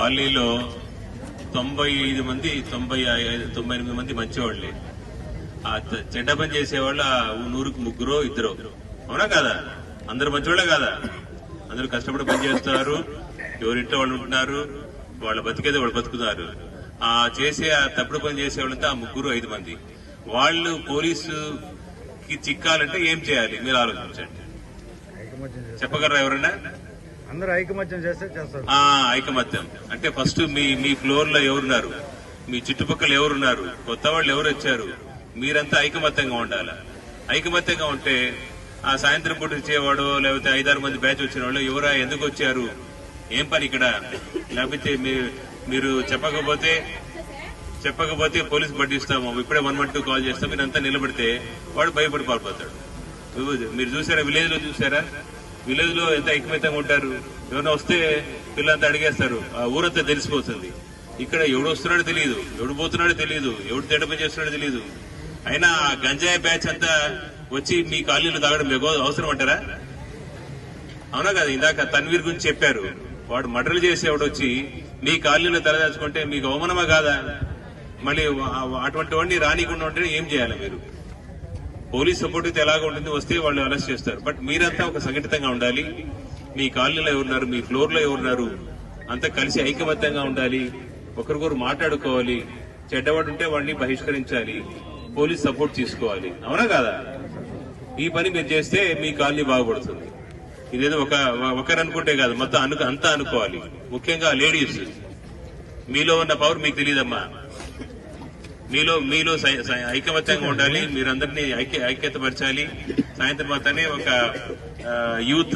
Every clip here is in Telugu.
కాలనీలో 95 మంది 98 మంది మంచివాళ్లే. ఆ చెడ్డ పని చేసేవాళ్ళు 100కి 3 2 అవునా కాదా? అందరు మంచివాళ్లే కాదా? అందరూ కష్టపడి పని చేస్తున్నారు, ఎవరింట్లో వాళ్ళు ఉంటున్నారు, వాళ్ళ బతికేదో వాళ్ళు బతుకుతున్నారు. ఆ చేసే ఆ తప్పుడు పని చేసేవాళ్ళంతా 3 5 మంది. వాళ్ళు పోలీసుకి చిక్కాలంటే ఏం చేయాలి మీరు ఆలోచించండి. చెప్పగలరా ఎవరన్నా? అందరూ ఐకమత్యం చేస్తే చేస్తారు. ఐకమత్యం అంటే ఫస్ట్ మీ ఫ్లోర్ లో ఎవరున్నారు, మీ చుట్టుపక్కల ఎవరున్నారు, కొత్త వాళ్ళు ఎవరు వచ్చారు, మీరంతా ఐకమత్యంగా ఉండాలి. ఐకమత్యంగా ఉంటే ఆ సాయంత్రం పూట ఇచ్చేవాడు లేకపోతే 5-6 మంది బ్యాచ్ వచ్చిన వాళ్ళు ఎవరా, ఎందుకు వచ్చారు, ఏం పని ఇక్కడ, లేకపోతే మీరు చెప్పకపోతే పోలీసు పట్టిస్తాము, ఇప్పుడే 112 కాల్ చేస్తాం, మీరంతా నిలబడితే వాడు భయపడి పారిపోతాడు. మీరు చూసారా, విలేజ్ లో చూసారా? విలేజ్ లో ఎంత ఐకమత్యంగా ఉంటారు. ఎవరైనా వస్తే పిల్లలంతా అడిగేస్తారు, ఆ ఊరంతా తెలిసిపోతుంది. ఇక్కడ ఎవడు వస్తున్నాడో తెలియదు, ఎవడు పోతున్నాడో తెలియదు, ఎవడు తేట పని చేస్తున్నాడో తెలియదు. అయినా ఆ గంజాయి బ్యాచ్ అంతా వచ్చి మీ కాలనీలో తాగడం మీకు అవసరం అంటారా? అవునా కదా? ఇందాక తన్వీర్ గురించి చెప్పారు, వాడు మర్డర్లు చేసేవాడు వచ్చి మీ కాలనీలో తలదాచుకుంటే మీకు అవమానమా కాదా? మళ్ళీ అటువంటి వాడిని రానికుండా ఉంటే ఏం చేయాలి మీరు? పోలీస్ సపోర్ట్ అయితే ఎలాగ ఉంటుంది, వస్తే వాళ్ళు అరెస్ట్ చేస్తారు. బట్ మీరంతా ఒక సంఘటితంగా ఉండాలి. మీ కాలనీలో ఎవరున్నారు, మీ ఫ్లోర్ లో ఎవరున్నారు, అంతా కలిసి ఐకమత్యంగా ఉండాలి. ఒకరికొకరు మాట్లాడుకోవాలి. చెడ్డవాడు ఉంటే వాడిని బహిష్కరించాలి, పోలీస్ సపోర్ట్ తీసుకోవాలి. అవునా కాదా? ఈ పని మీరు చేస్తే మీ కాలనీ బాగుపడుతుంది. ఇదేదో ఒకరు అనుకుంటే కాదు, మొత్తం అంతా అనుకోవాలి. ముఖ్యంగా లేడీస్, మీలో ఉన్న పవర్ మీకు తెలియదమ్మా. మీలో ఐకమత్యంగా ఉండాలి. మీరందరినీ ఐక్యతపరచాలి. సాయంత్రం మాత్రమే ఒక యూత్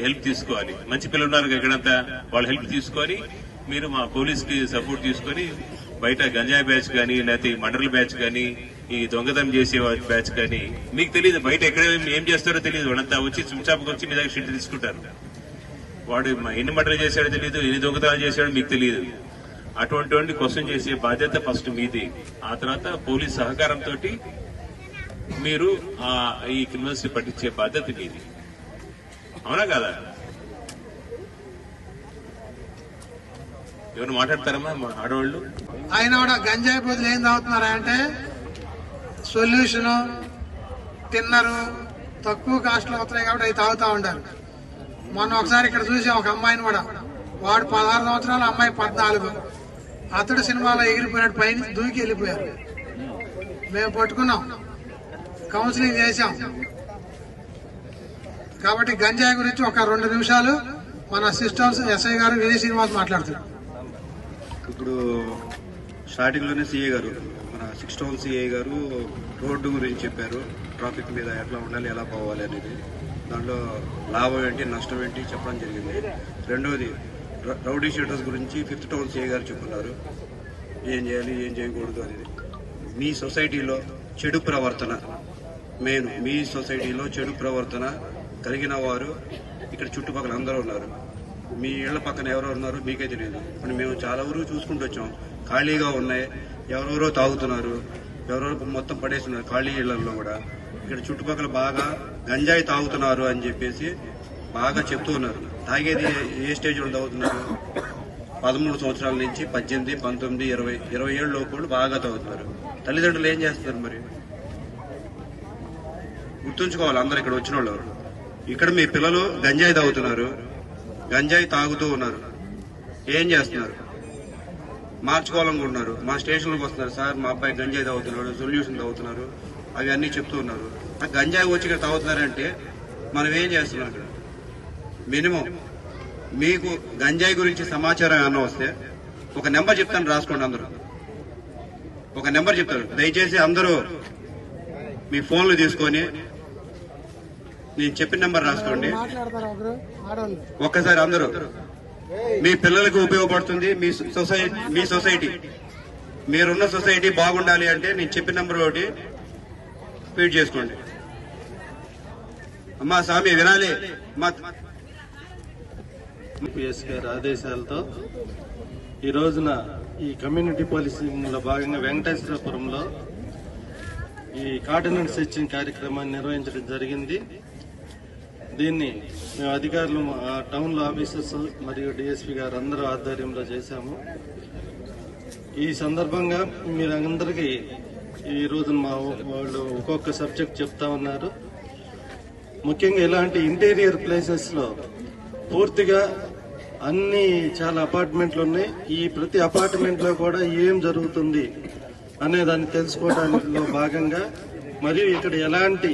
హెల్ప్ తీసుకోవాలి. మంచి పిల్లలు ఉన్నారు ఇక్కడంతా, వాళ్ళ హెల్ప్ తీసుకొని మీరు మా పోలీస్ కి సపోర్ట్ తీసుకొని బయట గంజాయి బ్యాచ్ కానీ లేకపోతే మర్డర్ల బ్యాచ్ కానీ ఈ దొంగతనం చేసే బ్యాచ్ కానీ మీకు తెలియదు, బయట ఎక్కడ ఏం చేస్తారో తెలియదు. వాళ్ళంతా వచ్చి చుంచాపుకి వచ్చి మీ దగ్గర షిట్ తీసుకుంటారు. వాడు ఎన్ని మర్డర్లు చేశాడో తెలియదు, ఎన్ని దొంగతనాలు చేశాడో మీకు తెలియదు. అటువంటి క్వశ్చన్ చేసే బాధ్యత ఫస్ట్ మీది. ఆ తర్వాత పోలీస్ సహకారంతో మీరు ఈ క్రిమినల్స్ ని పట్టించే బాధ్యత మీది. అవునా కదా? ఎవరు మాట్లాడతారమ్మా ఆడవాళ్ళు? ఆయన కూడా గంజాయి బదులు ఏం తాగుతున్నారా అంటే సొల్యూషన్, తిన్నరు, తక్కువ కాస్ట్ లో అవుతున్నాయి కాబట్టి అవి తాగుతా ఉంటారు. మొన్న ఒకసారి ఇక్కడ చూసాం ఒక అమ్మాయిని కూడా, వాడు 16 సంవత్సరాలు, అమ్మాయి 14. అతడు సినిమాలో ఎగిరిపోయినట్టు పైన దూకి వెళ్ళిపోయారు. మేము పట్టుకున్నాం, కౌన్సిలింగ్ చేశాం. కాబట్టి గంజాయి గురించి ఒక 2 నిమిషాలు మన సిస్టమ్స్ ఎస్ఐ గారు విజయ్ శ్రీనివాస్ మాట్లాడుతున్నారు. ఇప్పుడు స్టార్టింగ్ లోనే సిఐ గారు, మన 6 టౌన్ సిఐ గారు రోడ్డు గురించి చెప్పారు. ట్రాఫిక్ మీద ఎట్లా ఉండాలి, ఎలా పోవాలి అనేది, దాంట్లో లాభం ఏంటి నష్టం ఏంటి చెప్పడం జరిగింది. రెండవది రౌడీ షీటర్స్ గురించి 5th టౌన్ సిఐ గారు చెప్పున్నారు, ఏం చేయాలి ఏం చేయకూడదు అనేది. మీ సొసైటీలో చెడు ప్రవర్తన, మీ సొసైటీలో చెడు ప్రవర్తన కలిగిన వారు ఇక్కడ చుట్టుపక్కల అందరూ ఉన్నారు. మీ ఇళ్ల పక్కన ఎవరెవరు ఉన్నారు మీకే తెలియదు. ఇప్పుడు మేము చాలా ఊరు చూసుకుంటూ వచ్చాం, ఖాళీగా ఉన్నాయి, ఎవరెవరో తాగుతున్నారు, ఎవరెవరో మొత్తం పడేస్తున్నారు ఖాళీ ఇళ్లలో కూడా. ఇక్కడ చుట్టుపక్కల బాగా గంజాయి తాగుతున్నారు అని చెప్పేసి బాగా చెప్తూ ఉన్నారు. తాగేది ఏ స్టేజ్ లో తాగుతున్నారు? 13 సంవత్సరాల నుంచి 18, 19, 20 ఏళ్ళ లోపు బాగా తాగుతున్నారు. తల్లిదండ్రులు ఏం చేస్తున్నారు మరి? గుర్తుంచుకోవాలి అందరు ఇక్కడ వచ్చిన వాళ్ళు. ఇక్కడ మీ పిల్లలు గంజాయి తాగుతున్నారు, గంజాయి తాగుతూ ఉన్నారు, ఏం చేస్తున్నారు? మార్చుకోవాలనుకుంటున్నారు. మా స్టేషన్లకు వస్తున్నారు, సార్ మా అబ్బాయి గంజాయి తాగుతున్నాడు, సొల్యూషన్ తాగుతున్నారు, అవి అన్ని చెప్తూ ఉన్నారు. ఆ గంజాయి వచ్చి ఇక్కడ తాగుతున్నారంటే మనం ఏం చేస్తున్నాం? ఇక్కడ మినిమం మీకు గంజాయి గురించి సమాచారం ఏమన్నా వస్తే ఒక నెంబర్ చెప్తాను, రాసుకోండి. అందరూ ఒక నెంబర్ చెప్తారు. దయచేసి అందరూ మీ ఫోన్లు తీసుకొని నేను చెప్పిన నెంబర్ రాసుకోండి. ఒక్కసారి అందరూ, మీ పిల్లలకు ఉపయోగపడుతుంది. మీ సొసైటీ, మీరున్న సొసైటీ బాగుండాలి అంటే నేను చెప్పిన నెంబర్ ఒకటి ఫీడ్ చేసుకోండి. అమ్మా స్వామి వినాలి. పిఎస్ గారి ఆదేశాలతో ఈ రోజున ఈ కమ్యూనిటీ పోలీసింగ్ లో భాగంగా వెంకటేశ్వరపురంలో ఈ కార్డినెన్స్ సెర్చింగ్ కార్యక్రమాన్ని నిర్వహించడం జరిగింది. దీన్ని మేము అధికారులు టౌన్లో ఆఫీసర్స్ మరియు డిఎస్పీ గారు అందరూ ఆధ్వర్యంలో చేశాము. ఈ సందర్భంగా మీరందరికీ ఈ రోజు మా వాళ్ళు ఒక్కొక్క సబ్జెక్ట్ చెప్తా ఉన్నారు. ముఖ్యంగా ఇలాంటి ఇంటీరియర్ ప్లేసెస్ లో పూర్తిగా అన్ని చాలా అపార్ట్మెంట్లు ఉన్నాయి. ఈ ప్రతి అపార్ట్మెంట్ లో కూడా ఏం జరుగుతుంది అనే దాన్ని తెలుసుకోవడంలో భాగంగా మరియు ఇక్కడ ఎలాంటి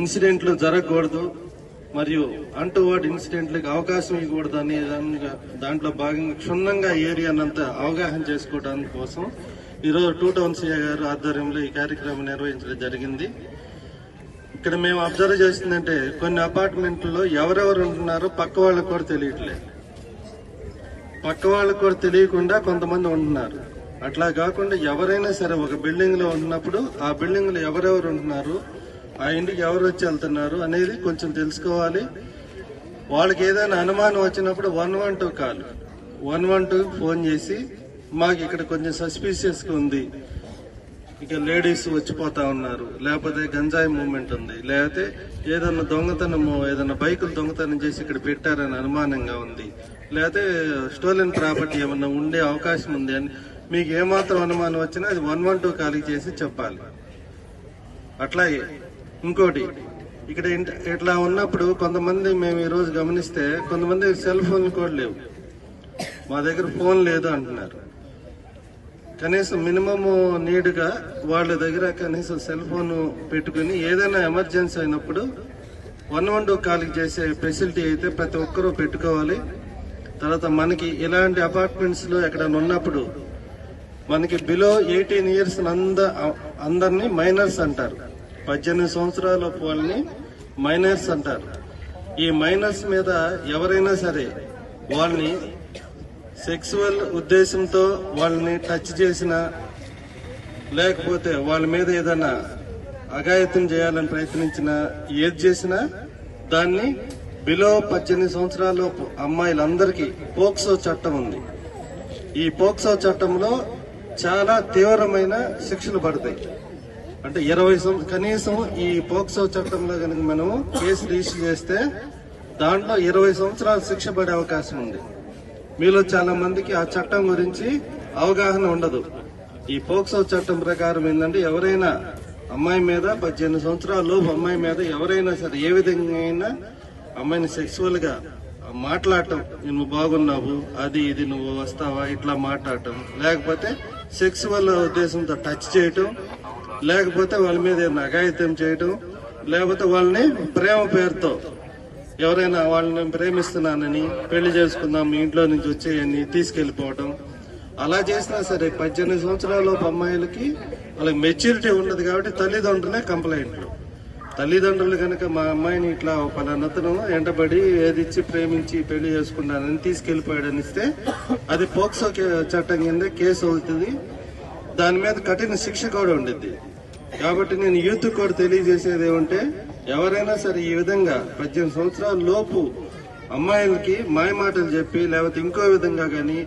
ఇన్సిడెంట్లు జరగకూడదు మరియు అంటువర్డ్ ఇన్సిడెంట్లకు అవకాశం ఇవ్వకూడదు అనే దాంట్లో భాగంగా క్షుణ్ణంగా ఏరియానంతా అవగాహన చేసుకోవడానికి కోసం ఈరోజు 2 టౌన్ సిఐ గారు ఆధ్వర్యంలో ఈ కార్యక్రమం నిర్వహించడం జరిగింది. ఇక్కడ మేము అబ్జర్వ్ చేస్తుందంటే కొన్ని అపార్ట్మెంట్లలో ఎవరెవరు ఉంటున్నారో పక్క వాళ్ళకు కూడా తెలియట్లేదు. పక్క వాళ్ళకు కూడా తెలియకుండా కొంతమంది ఉంటున్నారు. అట్లా కాకుండా ఎవరైనా సరే ఒక బిల్డింగ్ లో ఉంటున్నప్పుడు ఆ బిల్డింగ్ లో ఎవరెవరు ఉంటున్నారు, ఆ ఇంటికి ఎవరు వచ్చి వెళ్తున్నారు అనేది కొంచెం తెలుసుకోవాలి. వాళ్ళకి ఏదైనా అనుమానం వచ్చినప్పుడు 112 కాల్ 112 ఫోన్ చేసి మాకు ఇక్కడ కొంచెం సస్పీషియస్ గా ఉంది, ఇక లేడీస్ వచ్చిపోతా ఉన్నారు, లేకపోతే గంజాయి మూవ్మెంట్ ఉంది, లేకపోతే ఏదన్నా దొంగతనము ఏదన్నా బైకులు దొంగతనం చేసి ఇక్కడ పెట్టారని అనుమానంగా ఉంది, లేకపోతే స్టోలెన్ ప్రాపర్టీ ఏమన్నా ఉండే అవకాశం ఉంది అని మీకు ఏమాత్రం అనుమానం వచ్చినా అది 112 కాల్ చేసి చెప్పాలి. అట్లాగే ఇంకోటి ఇక్కడ ఇట్లా ఉన్నప్పుడు కొంతమంది మేము ఈ రోజు గమనిస్తే కొంతమంది సెల్ ఫోన్లు కూడా లేవు, మా దగ్గర ఫోన్ లేదు అంటున్నారు. కనీసం మినిమం నీడ్ గా వాళ్ళ దగ్గర కనీసం సెల్ ఫోన్ పెట్టుకుని ఏదైనా ఎమర్జెన్సీ అయినప్పుడు 112 కాల్ చేసే ఫెసిలిటీ అయితే ప్రతి ఒక్కరూ పెట్టుకోవాలి. తర్వాత మనకి ఇలాంటి అపార్ట్మెంట్స్ లో ఎక్కడైనా ఉన్నప్పుడు మనకి బిలో 18 ఇయర్స్ అందరినీ మైనర్స్ అంటారు. 18 సంవత్సరాల వాళ్ళని మైనర్స్ అంటారు. ఈ మైనర్స్ మీద ఎవరైనా సరే వాళ్ళని సెక్సువల్ ఉద్దేశంతో వాళ్ళని టచ్ చేసినా లేకపోతే వాళ్ళ మీద ఏదైనా అఘాయిత్యం చేయాలని ప్రయత్నించినా ఏది చేసినా దాన్ని బిలో 18 సంవత్సరాల అమ్మాయిలందరికీ పోక్సో చట్టం ఉంది. ఈ పోక్సో చట్టంలో చాలా తీవ్రమైన శిక్షలు పడతాయి. అంటే 20 కనీసం ఈ పోక్సో చట్టంలో కనుక మనం కేసు రిజిస్టర్ చేస్తే దాంట్లో 20 సంవత్సరాలు శిక్ష పడే అవకాశం ఉంది. మీలో చాలా మందికి ఆ చట్టం గురించి అవగాహన ఉండదు. ఈ పోక్సో చట్టం ప్రకారం ఏంటంటే ఎవరైనా అమ్మాయి మీద 18 సంవత్సరాల లోపు అమ్మాయి మీద ఎవరైనా సరే ఏ విధంగా అయినా అమ్మాయిని సెక్సువల్ గా మాట్లాడటం, నువ్వు బాగున్నావు అది ఇది నువ్వు వస్తావా ఇట్లా మాట్లాడటం, లేకపోతే సెక్సువల్ ఉద్దేశంతో టచ్ చేయటం, లేకపోతే వాళ్ళ మీద ఏదైనా అఘాయిత్యం చేయటం, లేకపోతే వాళ్ళని ప్రేమ పేరుతో ఎవరైనా వాళ్ళని ప్రేమిస్తున్నానని పెళ్లి చేసుకుందాం మీ ఇంట్లో నుంచి వచ్చేయని తీసుకెళ్లిపోవటం, అలా చేసినా సరే 18 సంవత్సరాల అమ్మాయిలకి వాళ్ళకి మెచ్యూరిటీ ఉండదు. కాబట్టి తల్లిదండ్రులే కంప్లైంట్లు. తల్లిదండ్రులు కనుక మా అమ్మాయిని ఇట్లా పలానతను ఎంటబడి ఏదిచ్చి ప్రేమించి పెళ్లి చేసుకున్నానని తీసుకెళ్లిపోయాడని ఇస్తే అది పోక్సో చట్టం కింద కేసు అవుతుంది. దాని మీద కఠిన శిక్ష కూడా ఉండిద్ది. కాబట్టి నేను యూత్ కూడా తెలియజేసేది ఏమంటే ఎవరైనా సరే ఈ విధంగా 18 సంవత్సరాల లోపు అమ్మాయిలకి మాయమాటలు చెప్పి లేకపోతే ఇంకో విధంగా కానీ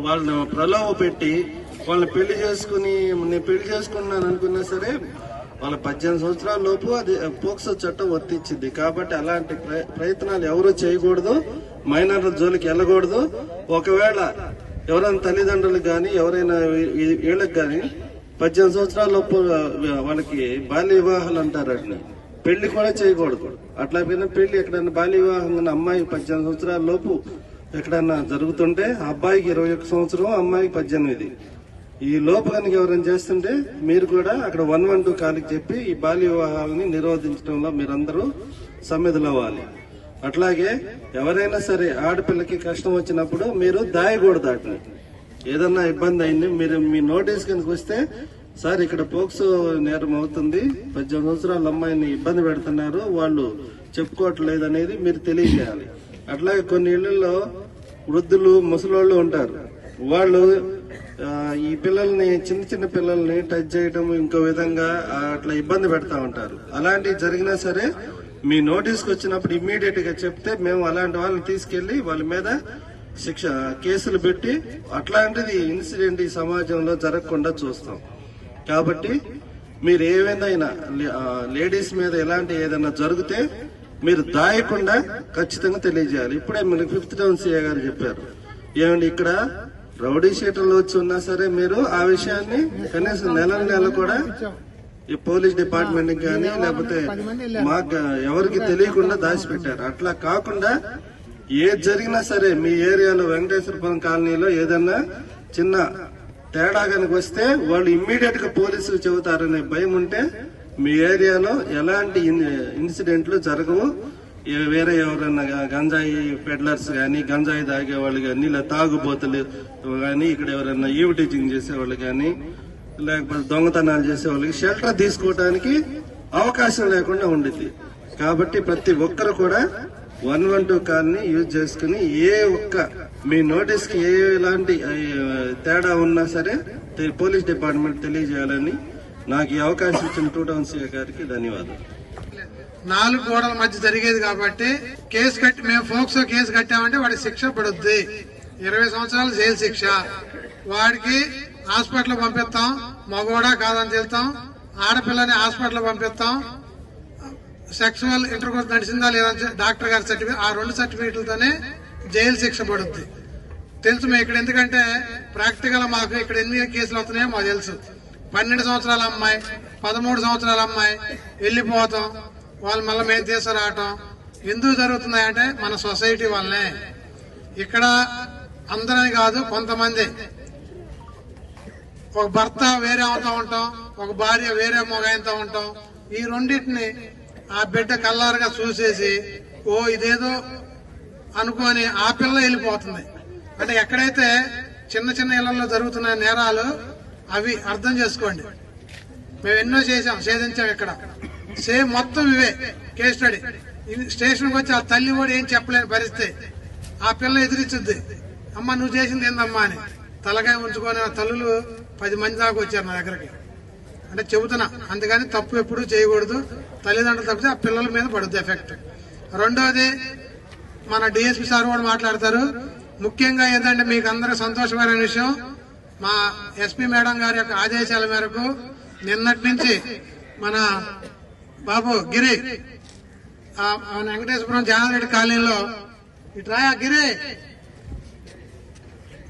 వాళ్ళని ప్రలోభ పెట్టి వాళ్ళని పెళ్లి చేసుకుని నేను పెళ్లి చేసుకున్నాను అనుకున్నా సరే వాళ్ళ 18 సంవత్సరాల లోపు అది పోక్సో చట్టం వర్తించింది. కాబట్టి అలాంటి ప్రయత్నాలు ఎవరూ చేయకూడదు, మైనర్ల జోలికి వెళ్ళకూడదు. ఒకవేళ ఎవరైనా తల్లిదండ్రులకు కానీ ఎవరైనా వీళ్ళకి కానీ 18 సంవత్సరాల లోపు వాళ్ళకి బాల్య వివాహాలు అంటారు, వాటిని పెళ్లి కూడా చేయకూడదు. అట్లా పెళ్లి ఎక్కడైనా బాల్య వివాహం అమ్మాయి 18 సంవత్సరాల లోపు ఎక్కడన్నా జరుగుతుంటే అబ్బాయికి 21 సంవత్సరం అమ్మాయికి 18. ఈ లోపు కనుక ఎవరైనా చేస్తుంటే మీరు కూడా అక్కడ 112 కాలికి చెప్పి ఈ బాల్య వివాహాలని నిరోధించడంలో మీరందరూ సమ్మెదులవ్వాలి. అట్లాగే ఎవరైనా సరే ఆడపిల్లకి కష్టం వచ్చినప్పుడు మీరు దాయకూడదు. వాటిని ఏదన్నా ఇబ్బంది అయింది మీరు మీ నోటీస్ కనుక వస్తే సార్ ఇక్కడ పోక్సో నేరం అవుతుంది, 18 సంవత్సరాల అమ్మాయిని ఇబ్బంది పెడుతున్నారు, వాళ్ళు చెప్పుకోవట్లేదు అనేది మీరు తెలియజేయాలి. అట్లాగే కొన్ని ఇళ్లలో వృద్ధులు ముసలోళ్ళు ఉంటారు, వాళ్ళు ఈ పిల్లల్ని చిన్న చిన్న పిల్లల్ని టచ్ చేయడం ఇంకో విధంగా అట్లా ఇబ్బంది పెడతా ఉంటారు. అలాంటివి జరిగినా సరే మీ నోటీస్కి వచ్చినప్పుడు ఇమ్మీడియట్ గా చెప్తే మేము అలాంటి వాళ్ళని తీసుకెళ్లి వాళ్ళ మీద కేసులు పెట్టి అట్లాంటిది ఇన్సిడెంట్ ఈ సమాజంలో జరగకుండా చూస్తాం. కాబట్టి మీరు ఏదైనా లేడీస్ మీద ఎలాంటి ఏదైనా జరిగితే మీరు దాయకుండా ఖచ్చితంగా తెలియజేయాలి. ఇప్పుడే మనకి 5th టౌన్ సిఐ గారు చెప్పారు. ఏమండి ఇక్కడ రౌడీ షీటర్లు వచ్చి ఉన్నా సరే మీరు ఆ విషయాన్ని కనీసం నెల కూడా ఈ పోలీస్ డిపార్ట్మెంట్ కానీ లేకపోతే మాకు ఎవరికి తెలియకుండా దాచిపెట్టారు. అట్లా కాకుండా ఏది జరిగినా సరే మీ ఏరియాలో వెంకటేశ్వరపురం కాలనీలో ఏదన్నా చిన్న తేడా కనుక వస్తే వాళ్ళు ఇమ్మీడియట్ గా పోలీసులు చెబుతారనే భయం ఉంటే మీ ఏరియాలో ఎలాంటి ఇన్సిడెంట్లు జరగవు. వేరే ఎవరైనా గంజాయి పెడ్లర్స్ కానీ గంజాయి తాగేవాళ్ళు కానీ ఇలా తాగుబోతులు కానీ ఇక్కడ ఎవరైనా ఈవ్ టీచింగ్ చేసేవాళ్ళు కానీ లేకపోతే దొంగతనాలు చేసేవాళ్ళకి షెల్టర్ తీసుకోవడానికి అవకాశం లేకుండా ఉండిద్ది. కాబట్టి ప్రతి ఒక్కరు కూడా 112 కాల్ని యూజ్ చేసుకుని ఏ ఒక్క మీ నోటీస్ కి ఎలాంటి తేడా ఉన్నా సరే పోలీస్ డిపార్ట్మెంట్ తెలియజేయాలని నాకు ఈ అవకాశం ఇచ్చిన 2 టౌన్ సిఐ గారికి ధన్యవాదాలు. 4 గోడల మధ్య జరిగేది కాబట్టి కేసు కట్టి మేము ఫోక్సో కేసు కట్టామంటే వాడికి శిక్ష పడుద్ది. 20 సంవత్సరాలు జైలు శిక్ష. వాడికి హాస్పిటల్ పంపిస్తాం, మగోడా కాదని తెలుస్తాం. ఆడపిల్లని హాస్పిటల్ పంపిస్తాం. సెక్సువల్ ఇంటర్కోర్స్ నడిచిందా లేదా డాక్టర్ గారి సర్టిఫికేట్, ఆ 2 సర్టిఫికేట్లతోనే జైలు శిక్ష పడుద్ది. తెలుసు మేము ఇక్కడ, ఎందుకంటే ప్రాక్టికల్ మాకు ఇక్కడ ఎన్ని కేసులు అవుతున్నాయో మాకు తెలుసు. 12 సంవత్సరాల అమ్మాయి, 13 సంవత్సరాల అమ్మాయి వెళ్లిపోతాం, వాళ్ళు మళ్ళీ మేము తీసుకురావటం ఎందుకు జరుగుతున్నాయంటే మన సొసైటీ వల్లనే. ఇక్కడ అందరని కాదు, కొంతమంది ఒక భర్త వేరే అవుతా ఉంటాం, ఒక భార్య వేరే మొగాయంతో ఉంటాం. ఈ రెండింటిని ఆ బిడ్డ కల్లారుగా చూసేసి ఓ ఇదేదో అనుకొని ఆ పిల్ల వెళ్ళిపోతుంది. అంటే ఎక్కడైతే చిన్న చిన్న ఇళ్లలో జరుగుతున్న నేరాలు అవి అర్థం చేసుకోండి. మేము ఎన్నో ఛేదించాం ఇక్కడ. సేమ్ మొత్తం ఇవే కేస్ స్టడీ. స్టేషన్కి వచ్చి ఆ తల్లి కూడా ఏం చెప్పలేని పరిస్థితి. ఆ పిల్ల ఎదిరించుద్ది, అమ్మ నువ్వు చేసింది ఏందమ్మా అని. తలకాయ ఉంచుకొని ఆ తల్లులు 10 మంది దాకా వచ్చారు నా దగ్గరకి. అంటే చెబుతున్నా, అందుకని తప్పు ఎప్పుడు చేయకూడదు. తల్లిదండ్రులు తప్పితే ఆ పిల్లల మీద పడుద్ది ఎఫెక్ట్. రెండోది మన డిఎస్పీ సార్ కూడా మాట్లాడతారు. ముఖ్యంగా ఏంటంటే మీకు అందరూ సంతోషమైన విషయం, మా ఎస్పీ మేడం గారి యొక్క ఆదేశాల మేరకు నిన్నటి నుంచి మన బాబు గిరి వెంకటేశ్వరం జానారెడ్డి కాలనీలో ఇట్రాయా గిరి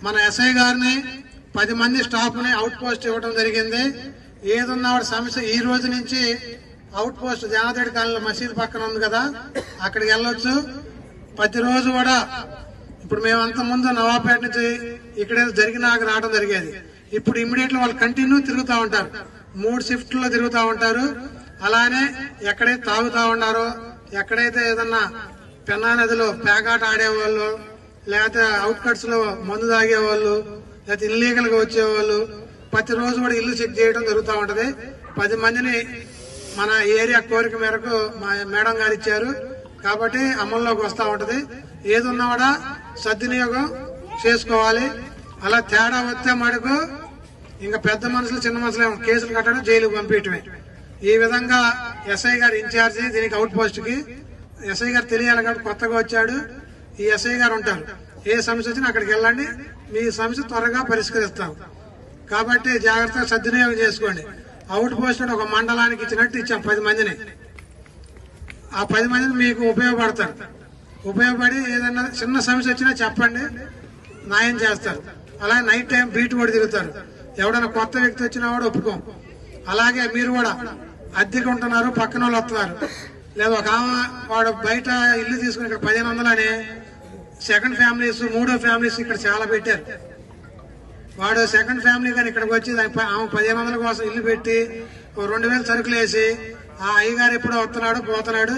మన ఎస్ఐ గారిని 10 మంది స్టాఫ్ ని అవుట్ పోస్ట్ ఇవ్వడం జరిగింది. ఏదున్నా సమస్య ఈ రోజు నుంచి అవుట్ పోస్ట్ జానారెడ్డి కాలనీలో మసీదు పక్కన ఉంది కదా, అక్కడికి వెళ్ళొచ్చు. ప్రతిరోజు కూడా ఇప్పుడు మేమంత ముందు నవాపేట నుంచి ఇక్కడ జరిగినా రావడం జరిగేది. ఇప్పుడు ఇమ్మీడియట్లీ వాళ్ళు కంటిన్యూ తిరుగుతూ ఉంటారు, 3 షిఫ్ట్లో తిరుగుతూ ఉంటారు. అలానే ఎక్కడైతే తాగుతా ఉన్నారో, ఎక్కడైతే ఏదన్నా పెన్నా నదిలో పేకాట ఆడేవాళ్ళు, లేకపోతే అవుట్ కట్స్ లో మందు తాగేవాళ్ళు, లేకపోతే ఇల్లీగల్ గా వచ్చేవాళ్ళు ప్రతిరోజు కూడా ఇల్లు చెక్ చేయడం జరుగుతూ ఉంటది. 10 మందిని మన ఏరియా కోరిక మేరకు మా మేడం గారు ఇచ్చారు కాబట్టి అమల్లోకి వస్తూ ఉంటది. ఏదున్నా కూడా సద్వినియోగం చేసుకోవాలి. అలా తేడా వస్తే మటుకు ఇంకా పెద్ద మనుషులు చిన్న మనుషులు కేసులు కట్టడం, జైలుకు పంపించడమే. ఈ విధంగా ఎస్ఐ గారు ఇన్ఛార్జి దీనికి అవుట్ పోస్ట్ కి. ఎస్ఐ గారు తెలియాలి కాబట్టి కొత్తగా వచ్చాడు. ఈ ఎస్ఐ గారు ఉంటారు, ఏ సమస్య వచ్చినా అక్కడికి వెళ్ళండి, మీ సమస్య త్వరగా పరిష్కరిస్తాం. కాబట్టి జాగ్రత్తగా సద్వినియోగం చేసుకోండి. అవుట్ పోస్ట్ ఒక మండలానికి ఇచ్చినట్టు ఇచ్చాం 10 మందిని. ఆ 10 మందిని మీకు ఉపయోగపడతారు. ఉపయోగపడి ఏదైనా చిన్న సమస్య వచ్చినా చెప్పండి, న్యాయం చేస్తారు. అలాగే నైట్ టైం బీట్ కూడా తిరుగుతారు. ఎవడైనా కొత్త వ్యక్తి వచ్చినా కూడా ఒప్పుకోం. అలాగే మీరు కూడా అద్దెకు ఉంటున్నారు, పక్కన వాళ్ళు వస్తున్నారు, లేదా ఒక వాడు బయట ఇల్లు తీసుకుని ఇక్కడ 1500 అని సెకండ్ ఫ్యామిలీస్, 3వ ఫ్యామిలీస్ ఇక్కడ చాలా పెట్టారు. వాడు సెకండ్ ఫ్యామిలీ కానీ ఇక్కడికి వచ్చి ఆమె 1500 కోసం ఇల్లు పెట్టి 2000 సరుకులు వేసి ఆ అయ్యగారు ఎప్పుడో వస్తున్నాడు పోతున్నాడు,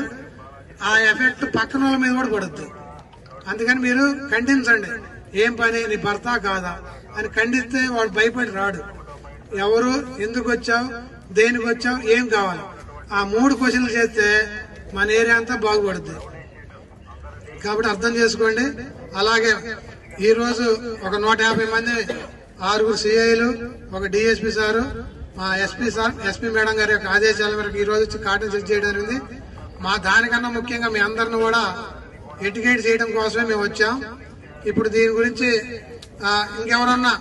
ఆ ఎఫెక్ట్ పక్కన వాళ్ళ మీద కూడా పడుద్ది. అందుకని మీరు ఖండించండి. ఏం పని, నీ భర్త కాదా అని ఖండిస్తే వాడు భయపడి రాడు. ఎవరు, ఎందుకు వచ్చావు, దేనికి వచ్చావు, ఏం కావాలి, ఆ 3 క్వశ్చన్లు చేస్తే మన ఏరియా అంతా బాగుపడుద్ది. కాబట్టి అర్థం చేసుకోండి. అలాగే ఈ రోజు ఒక 150 మంది, 6 సిఐలు, ఒక డిఎస్పీ సారు, మా ఎస్పీ మేడం గారి యొక్క ఆదేశాల మేరకు ఈ రోజు వచ్చి కాటన్ చెక్ చేయడం జరిగింది. మా దానికన్నా ముఖ్యంగా మీ అందరిని కూడా ఎడ్యుకేట్ చేయడం కోసమే మేము వచ్చాం. ఇప్పుడు దీని గురించి ఇంకెవరన్నా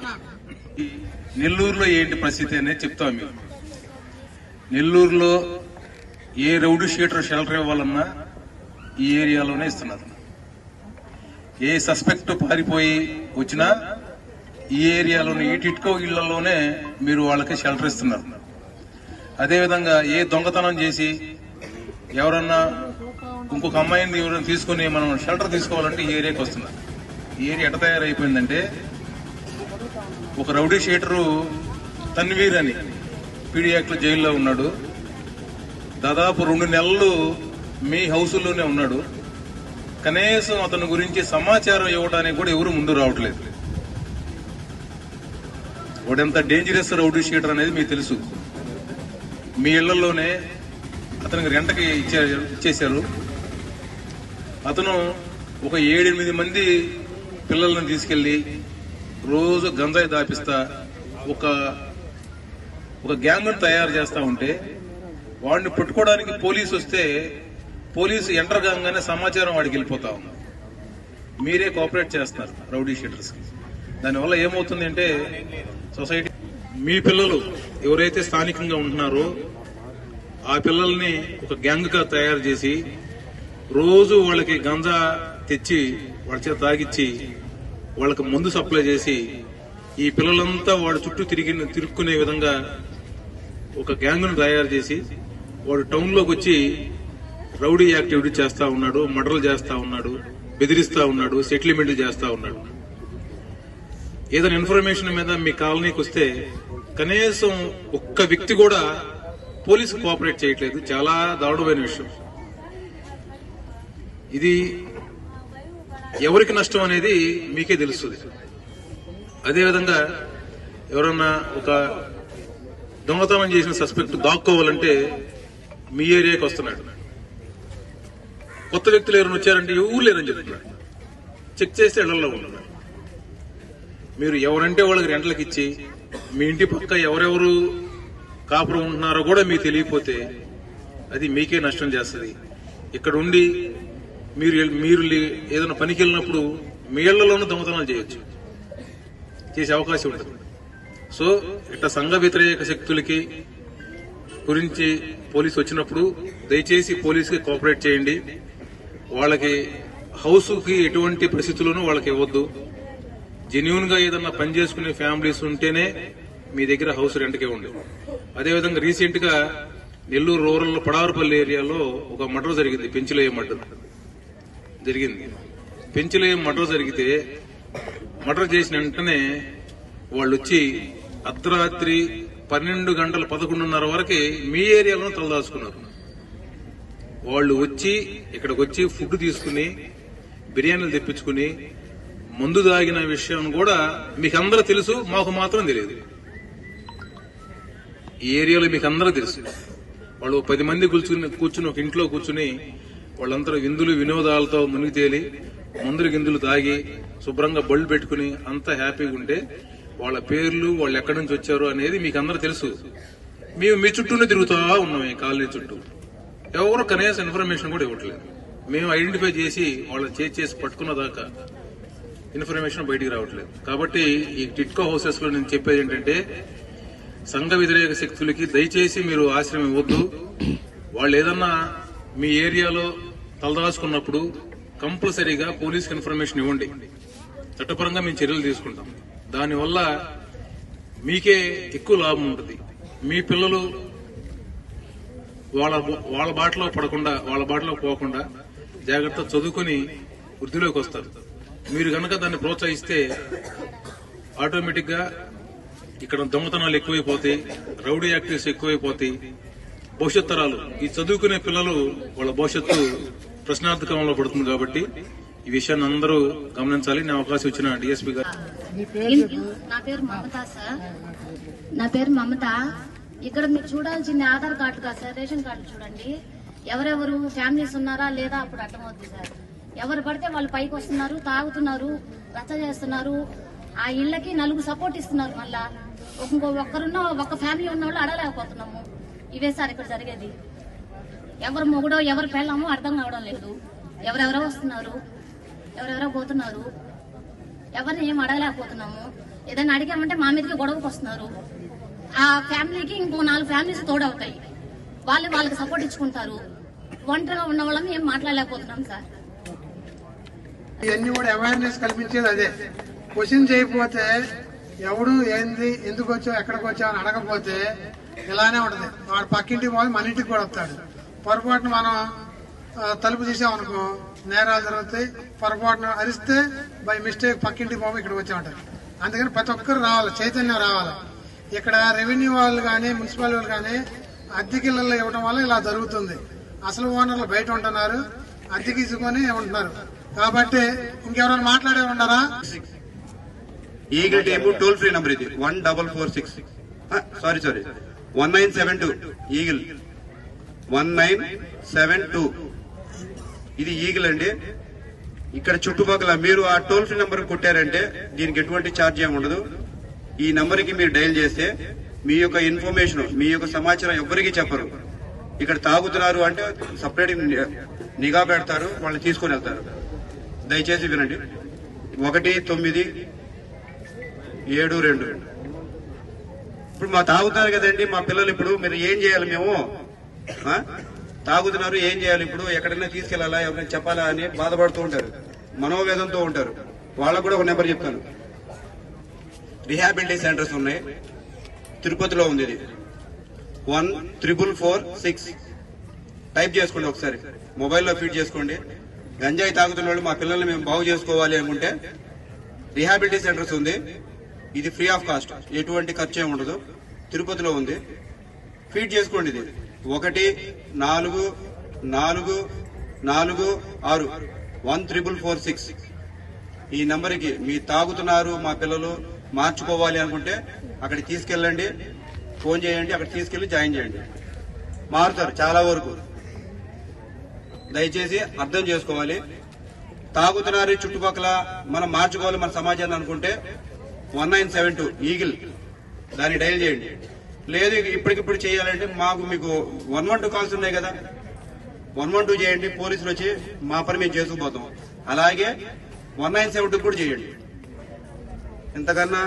నెల్లూరులో ఏంటి పరిస్థితి అనేది చెప్తాం. మేము నెల్లూరులో ఏ రౌడీ షీటర్ షెల్టర్ ఇవ్వాలన్నా ఈ ఏరియాలోనే ఇస్తున్నారు. ఏ సస్పెక్ట్ పారిపోయి వచ్చినా ఈ ఏరియాలోని ఈ టిట్కో ఇళ్లలోనే మీరు వాళ్ళకి షెల్టర్ ఇస్తున్నారు. అదేవిధంగా ఏ దొంగతనం చేసి ఎవరన్నా ఇంకొక అమ్మాయిని ఎవరైనా తీసుకుని మనం షెల్టర్ తీసుకోవాలంటే ఈ ఏరియాకి వస్తున్నారు. ఈ ఏరియా ఎట తయారైపోయిందంటే, ఒక రౌడీ షీటరు తన్వీర్ అని పీడీ యాక్ట్ లో జైల్లో ఉన్నాడు. దాదాపు 2 నెలలు మీ హౌసుల్లోనే ఉన్నాడు. కనీసం అతని గురించి సమాచారం ఇవ్వడానికి కూడా ఎవరు ముందు రావట్లేదు. వాడెంత డేంజరస్ రౌడీ షీటర్ అనేది మీకు తెలుసు. మీ ఇళ్లలోనే అతనికి రెంటకి ఇచ్చేశారు. అతను ఒక 7-8 మంది పిల్లలను తీసుకెళ్లి రోజు గంజాయి దాపిస్తా ఒక గ్యాంగ్ తయారు చేస్తా ఉంటే, వాడిని పట్టుకోవడానికి పోలీసు వస్తే పోలీసు ఎంటర్ కాగానే సమాచారం వాడికి వెళ్ళిపోతా ఉంది. మీరే కోఆపరేట్ చేస్తున్నారు రౌడీ షీటర్స్. దానివల్ల ఏమవుతుంది అంటే, సొసైటీ మీ పిల్లలు ఎవరైతే స్థానికంగా ఉంటున్నారో ఆ పిల్లల్ని ఒక గ్యాంగ్ గా తయారు చేసి రోజు వాళ్ళకి గంజా తెచ్చి వాళ్ళ చేత తాగిచ్చి వాళ్ళకి మందు సప్లై చేసి ఈ పిల్లలంతా వాడు చుట్టూ తిరుక్కునే విధంగా ఒక గ్యాంగ్ ను తయారు చేసి వాడు టౌన్ లోకి వచ్చి రౌడీ యాక్టివిటీ చేస్తా ఉన్నాడు, మర్డర్లు చేస్తా ఉన్నాడు, బెదిరిస్తా ఉన్నాడు, సెటిల్మెంట్ చేస్తా ఉన్నాడు. ఏదైనా ఇన్ఫర్మేషన్ మీద మీ కాలనీకి వస్తే కనీసం ఒక్క వ్యక్తి కూడా పోలీసు కోఆపరేట్ చేయట్లేదు. చాలా దారుణమైన విషయం ఇది. ఎవరికి నష్టం అనేది మీకే తెలుస్తుంది. అదేవిధంగా ఎవరన్నా ఒక దొంగతనం చేసిన సస్పెక్ట్ దాక్కోవాలంటే మీ ఏరియాకి వస్తున్నాడు. కొత్త వ్యక్తులు ఎవరైనా వచ్చారంటే ఎవరు లేరని చెప్తున్నారు. చెక్ చేస్తే ఇళ్లలో ఉంటున్నారు. మీరు ఎవరంటే వాళ్ళకి రెంట్లకు ఇచ్చి మీ ఇంటి పక్క ఎవరెవరు కాపురం ఉంటున్నారో కూడా మీకు తెలియకపోతే అది మీకే నష్టం చేస్తుంది. ఇక్కడ ఉండి మీరు ఏదైనా పనికి వెళ్ళినప్పుడు మీ ఇళ్లలోనూ దొంగతనాలు చేయొచ్చు, చేసే అవకాశం ఉంటుంది. సో ఇట్లా సంఘ వ్యతిరేక శక్తులకి గురించి పోలీసు వచ్చినప్పుడు దయచేసి పోలీసుకి కోఆపరేట్ చేయండి. వాళ్ళకి హౌస్ కి ఎటువంటి పరిస్థితుల్లోనూ వాళ్ళకి ఇవ్వద్దు. జెన్యూన్ గా ఏదన్నా పని చేసుకునే ఫ్యామిలీస్ ఉంటేనే మీ దగ్గర హౌస్ రెంట్కే ఉంది. అదేవిధంగా రీసెంట్ గా నెల్లూరు రూరల్ పడారుపల్లి ఏరియాలో ఒక మర్డర్ జరిగింది. పెంచులయ్య మర్డర్ జరిగింది. పెంచులయ్య మర్డర్ జరిగితే మర్డర్ చేసిన వెంటనే వాళ్ళు వచ్చి అర్ధరాత్రి 12 గంటల 11:30 వరకు మీ ఏరియాలో తలదాచుకున్నారు. వాళ్ళు వచ్చి ఇక్కడికి వచ్చి ఫుడ్ తీసుకుని బిర్యానీలు తెప్పించుకుని మందు తాగిన విషయం కూడా మీకు అందరూ తెలుసు, మాకు మాత్రం తెలియదు. ఈ ఏరియాలో మీకు అందరూ తెలుసు. వాళ్ళు 10 మంది కూర్చుని ఒక ఇంట్లో కూర్చుని వాళ్ళందరూ విందులు వినోదాలతో మునిగి తేలి మందులు గిందులు తాగి శుభ్రంగా బళ్ళు పెట్టుకుని అంతా హ్యాపీగా ఉంటే వాళ్ళ పేర్లు, వాళ్ళు ఎక్కడి నుంచి వచ్చారు అనేది మీకు అందరూ తెలుసు. మేము మీ చుట్టూనే తిరుగుతా ఉన్నాం. ఈ కాలనీ చుట్టూ ఎవరు కనీసం ఇన్ఫర్మేషన్ కూడా ఇవ్వట్లేదు. మేము ఐడెంటిఫై చేసి వాళ్ళని చేసి పట్టుకున్న దాకా ఇన్ఫర్మేషన్ బయటికి రావట్లేదు. కాబట్టి ఈ టిట్కో హౌసెస్ లో నేను చెప్పేది ఏంటంటే, సంఘ వ్యతిరేక శక్తులకి దయచేసి మీరు ఆశ్రయం ఇవ్వద్దు. వాళ్ళు ఏదన్నా మీ ఏరియాలో తలదాచుకున్నప్పుడు కంపల్సరీగా పోలీసుకి ఇన్ఫర్మేషన్ ఇవ్వండి. చట్టపరంగా మేము చర్యలు తీసుకుంటాం. దానివల్ల మీకే ఎక్కువ లాభం ఉంటుంది. మీ పిల్లలు వాళ్ళ బాటలో పడకుండా, వాళ్ళ బాటలో పోకుండా జాగ్రత్త చదువుకుని వృద్ధిలోకి వస్తారు. మీరు కనుక దాన్ని ప్రోత్సహిస్తే ఆటోమేటిక్ గా ఇక్కడ దొంగతనాలు ఎక్కువైపోతాయి, రౌడీ యాక్టివిటీస్ ఎక్కువైపోతాయి. భవిష్యత్ తరాలు, ఈ చదువుకునే పిల్లలు వాళ్ళ భవిష్యత్తు ప్రశ్నార్థకంలో పడుతుంది. కాబట్టి ఈ విషయాన్ని అందరూ గమనించాలి. నేను అవకాశం ఇచ్చిన డిఎస్పీ గారు. నా పేరు మమత సార్. నా పేరు మమత. ఇక్కడ మీరు చూడాల్సింది ఆధార్ కార్డు కాదు సార్, రేషన్ కార్డు చూడండి. ఎవరెవరు ఫ్యామిలీస్ ఉన్నారా లేదా అప్పుడు అర్థమవుతుంది సార్. ఎవరు పడితే వాళ్ళు పైకి వస్తున్నారు, తాగుతున్నారు, రచ్చ చేస్తున్నారు. ఆ ఇళ్లకి 4 సపోర్ట్ ఇస్తున్నారు. మళ్ళా ఒక్కరున్న ఒక్క ఫ్యామిలీ ఉన్న వాళ్ళు అడగలేకపోతున్నాము. ఇవే సార్ ఇక్కడ జరిగేది. ఎవరు మొగుడో ఎవరు పెళ్ళామో అర్థం కావడం లేదు. ఎవరెవరో వస్తున్నారు, ఎవరెవరో పోతున్నారు. ఎవరిని ఏం అడగలేకపోతున్నాము. ఏదైనా అడిగామంటే మా మీదకి గొడవకు వస్తున్నారు. ఆ ఫ్యామిలీకి ఇంకో 4 ఫ్యామిలీస్ తోడవుతాయి. వాళ్ళకి సపోర్ట్ ఇచ్చుకుంటారు. ఒంటరిగా ఉన్న వాళ్ళని ఏం మాట్లాడలేకపోతున్నాం సార్. ఇవన్నీ కూడా అవేర్నెస్ కల్పించేది అదే. క్వశ్చన్ చేయకపోతే ఎవడు ఏంది ఎందుకు వచ్చావు ఎక్కడికి వచ్చావు అని అడగకపోతే ఇలానే ఉంటది. వాడు పక్కింటికి పోయి మన ఇంటికి కూడా వస్తాడు. పొరపాటున మనం తలుపు తీసామనుకో నేరాలు జరుగుతాయి. పొరపాటున అరిస్తే బై మిస్టేక్ పక్కింటికి పోయి ఇక్కడికి వచ్చా ఉంటారు. అందుకని ప్రతి ఒక్కరు రావాలి, చైతన్యం రావాలి. ఇక్కడ రెవెన్యూ వాళ్ళు కానీ మున్సిపల్ వాళ్ళు కానీ అద్దెకిళ్ళల్లో ఇవ్వడం వల్ల ఇలా జరుగుతుంది. అసలు ఓనర్లు బయట ఉంటున్నారు, అద్దెకి ఇసుకొని ఉంటున్నారు. కాబట్టి ఇంకెవరైనా మాట్లాడే ఉన్నారా? Eagle team toll free number ఇది 1446 సారీ 1972 ఈగల్ 1972 ఇది ఈగల్ అండి. ఇక్కడ చుట్టుపక్కల మీరు ఆ టోల్ ఫ్రీ నంబర్ కొట్టారంటే దీనికి ఎటువంటి ఛార్జ్ ఏమి ఉండదు. ఈ నంబర్ కి మీరు డయల్ చేస్తే మీ యొక్క ఇన్ఫర్మేషన్ మీ యొక్క సమాచారం ఎవరికి చెప్పరు. ఇక్కడ తాగుతున్నారు అంటే సపరేట్ నిఘా పెడతారు, వాళ్ళని తీసుకొని వెళ్తారు. దయచేసి వినండి. 1972 ఇప్పుడు మా తాగుతున్నారు కదండి మా పిల్లలు. ఇప్పుడు మీరు ఏం చేయాలి? మేము తాగుతున్నారు ఏం చేయాలి? ఇప్పుడు ఎక్కడైనా తీసుకెళ్లాలా, ఎవరైనా చెప్పాలా అని బాధపడుతూ ఉంటారు, మనోవేదంతో ఉంటారు. వాళ్ళకు కూడా ఒక నెంబర్ చెప్తాను. రిహాబిలిటీ సెంటర్స్ ఉన్నాయి, తిరుపతిలో ఉంది. ఇది 1446 టైప్ చేసుకోండి, ఒకసారి మొబైల్లో ఫీడ్ చేసుకోండి. గంజాయి తాగుతున్న వాళ్ళు మా పిల్లల్ని మేము బాగు చేసుకోవాలి అనుకుంటే రిహాబిలిటీ సెంటర్స్ ఉంది. ఇది ఫ్రీ ఆఫ్ కాస్ట్, ఎటువంటి ఖర్చు ఏమి ఉండదు. తిరుపతిలో ఉంది, ఫీడ్ చేసుకోండి. ఇది 1446 1446 ఈ నంబర్కి మీ తాగుతున్నారు మా పిల్లలు మార్చుకోవాలి అనుకుంటే అక్కడికి తీసుకెళ్ళండి, ఫోన్ చేయండి, అక్కడ తీసుకెళ్లి జాయిన్ చేయండి. మారుతారు చాలా వరకు. దయచేసి అర్థం చేసుకోవాలి. తాగుతున్నారు చుట్టుపక్కల మనం మార్చుకోవాలి మన సమాజాన్ని అనుకుంటే 1972 ఈగిల్ దాన్ని డయల్ చేయండి. లేదు ఇప్పటికిప్పుడు చేయాలంటే మీకు 112 కాల్స్ ఉన్నాయి కదా, 112 చేయండి. పోలీసులు వచ్చి మా పని మేము చేసుకుపోతాం. అలాగే 1972 కూడా చేయండి. ఇంతకన్నా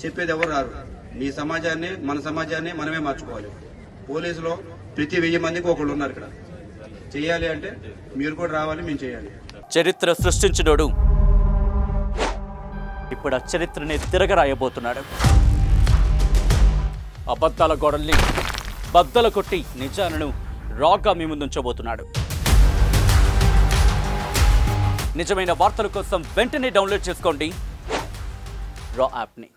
చెప్పేది ఎవరు రారు. మీ సమాజాన్ని మన సమాజాన్ని మనమే మార్చుకోవాలి. పోలీసులో ప్రతి 1000 మందికి ఒకళ్ళు ఉన్నారు. ఇక్కడ చేయాలి అంటే మీరు కూడా రావాలి, మేము చేయాలి. చరిత్ర సృష్టించినోడు ఇప్పుడు ఆ చరిత్రని తిరగరాయబోతున్నాడు. అబద్ధాల గోడల్ని బద్దలు కొట్టి నిజాలను రాగా మీ ముందుంచబోతున్నాడు. నిజమైన వార్తల కోసం వెంటనే డౌన్లోడ్ చేసుకోండి రా యాప్ని.